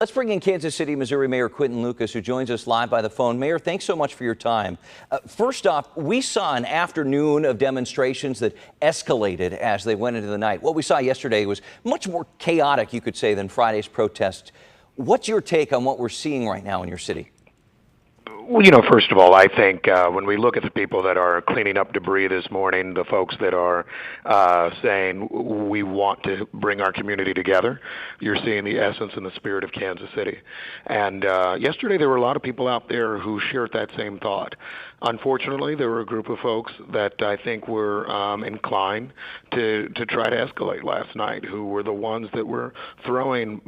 Let's bring in Kansas City, Missouri Mayor Quinton Lucas, who joins us live by the phone. Mayor, thanks so much for your time. First off, we saw an afternoon of demonstrations that escalated as they went into the night. What we saw yesterday was much more chaotic, you could say, than Friday's protest. What's your take on what we're seeing right now in your city? Well, first of all, I think when we look at the people that are cleaning up debris this morning, the folks that are saying we want to bring our community together, you're seeing the essence and the spirit of Kansas City. And yesterday there were a lot of people out there who shared that same thought. Unfortunately, there were a group of folks that I think were inclined to try to escalate last night, who were the ones that were throwing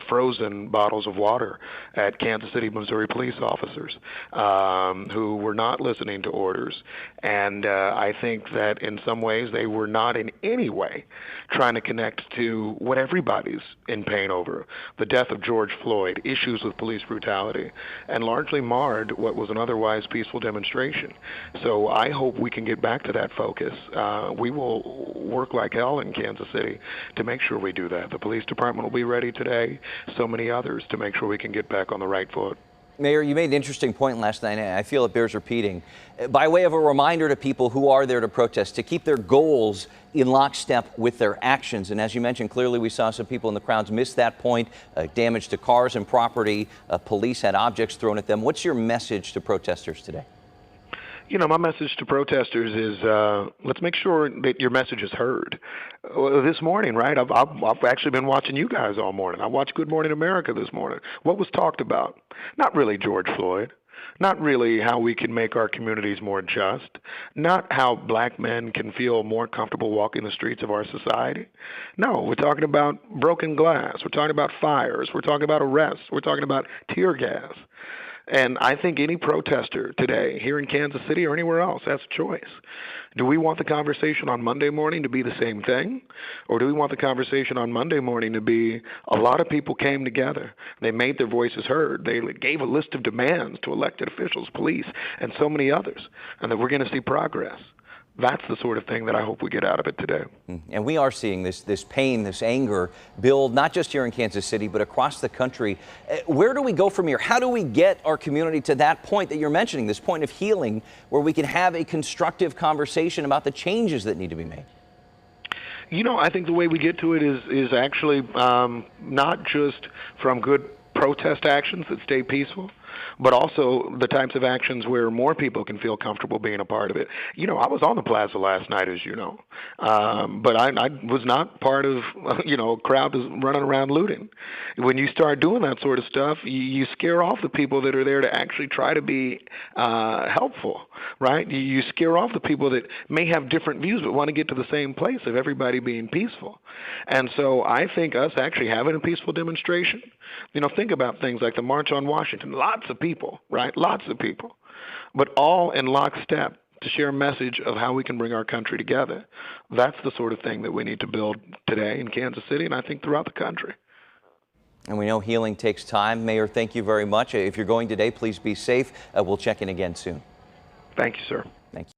frozen bottles of water at Kansas City, Missouri police officers. Who were not listening to orders. And I think that in some ways they were not in any way trying to connect to what everybody's in pain over, the death of George Floyd, issues with police brutality, and largely marred what was an otherwise peaceful demonstration. So I hope we can get back to that focus. We will work like hell in Kansas City to make sure we do that. The police department will be ready today, so many others, to make sure we can get back on the right foot. Mayor, you made an interesting point last night, and I feel it bears repeating. By way of a reminder to people who are there to protest, to keep their goals in lockstep with their actions. And as you mentioned, clearly we saw some people in the crowds miss that point, damage to cars and property. Police had objects thrown at them. What's your message to protesters today? My message to protesters is let's make sure that your message is heard. This morning, right, I've actually been watching you guys all morning. I watched Good Morning America this morning. What was talked about? Not really George Floyd. Not really how we can make our communities more just. Not how black men can feel more comfortable walking the streets of our society. No, we're talking about broken glass. We're talking about fires. We're talking about arrests. We're talking about tear gas. And I think any protester today here in Kansas City or anywhere else has a choice. Do we want the conversation on Monday morning to be the same thing? Or do we want the conversation on Monday morning to be a lot of people came together, they made their voices heard, they gave a list of demands to elected officials, police, and so many others, and that we're going to see progress? That's the sort of thing that I hope we get out of it today. And we are seeing this pain, this anger build, not just here in Kansas City, but across the country. Where do we go from here? How do we get our community to that point that you're mentioning, this point of healing, where we can have a constructive conversation about the changes that need to be made? I think the way we get to it is actually not just from good protest actions that stay peaceful, but also the types of actions where more people can feel comfortable being a part of it. I was on the plaza last night, as you know, but I was not part of, a crowd that's running around looting. When you start doing that sort of stuff, you scare off the people that are there to actually try to be helpful, right? You scare off the people that may have different views but want to get to the same place of everybody being peaceful. And so I think us actually having a peaceful demonstration, think about things like the March on Washington. Lots of people, right? Lots of people, but all in lockstep to share a message of how we can bring our country together. That's the sort of thing that we need to build today in Kansas City, and I think throughout the country. And we know healing takes time. Mayor, thank you very much. If you're going today, please be safe. We'll check in again soon. Thank you, sir. Thank you.